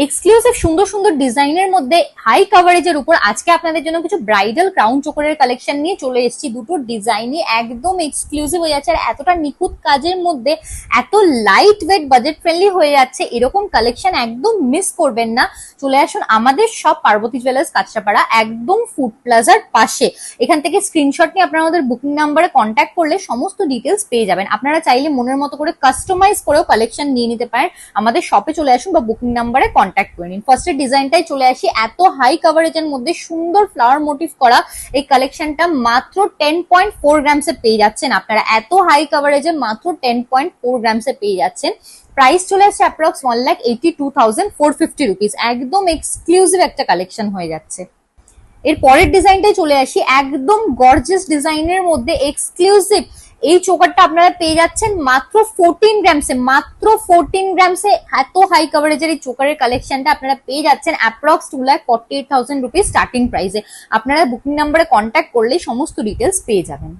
Exclusive সুন্দর সুন্দর ডিজাইনের মধ্যে হাই কাভারেজের উপর আজকে আপনাদের জন্য কিছু ব্রাইডাল ক্রাউন চোকারের কালেকশন নিয়ে চলে এসেছি। দুটো ডিজাইনই একদম এক্সক্লুসিভ হয়ে যাচ্ছে, আর এতটা নিখুঁত কাজের মধ্যে এত লাইট ওয়েট বাজেট ফ্রেন্ডলি হয়ে যাচ্ছে। এরকম কালেকশন একদম মিস করবেন না। চলে আসুন আমাদের সব পার্বতী জুয়েলার্স কাঁচরাপাড়া, একদম ফুড প্লাজার পাশে। এখান থেকে স্ক্রিনশট নিয়ে আপনারা আমাদের বুকিং নাম্বারে কন্ট্যাক্ট করলে সমস্ত ডিটেলস পেয়ে যাবেন। আপনারা চাইলে মনের মতো করে কাস্টমাইজ করেও কালেকশন নিয়ে নিতে পারেন। আমাদের শপে চলে আসুন বা বুকিং নাম্বারে কন্ট্যাক্ট করে নিন। ফার্স্টের ডিজাইনটাই চলে আসি, এত হাই কাভারেজের মধ্যে সুন্দর ফ্লাওয়ার মোটিভ করা এই কালেকশনটা মাত্র 10.4 গ্রামসে পেয়ে যাচ্ছেন আপনারা। এত হাই কাভারেজে মাত্র 10.4 গ্রামসে পেয়ে যাচ্ছেন। প্রাইস চলে আসছে অ্যাপ্রক্স 1,82,450 রুপিস। একদম এক্সক্লুসিভ একটা কালেকশন হয়ে যাচ্ছে। এর পরের ডিজাইনটাই চলে আসি, একদম গর্জিয়াস ডিজাইনের মধ্যে এক্সক্লুসিভ এই চোকারটা আপনারা পেয়ে যাচ্ছেন মাত্র 14 গ্রামসে। মাত্র 14 গ্রামসে এত হাই কাভারেজের এই চোকারের কালেকশনটা আপনারা পেয়ে যাচ্ছেন অ্যাপ্রক্স 2,48,000 রুপিস স্টার্টিং প্রাইসে। আপনারা বুকিং নাম্বারে কন্ট্যাক্ট করলে সমস্ত ডিটেলস পেয়ে যাবেন।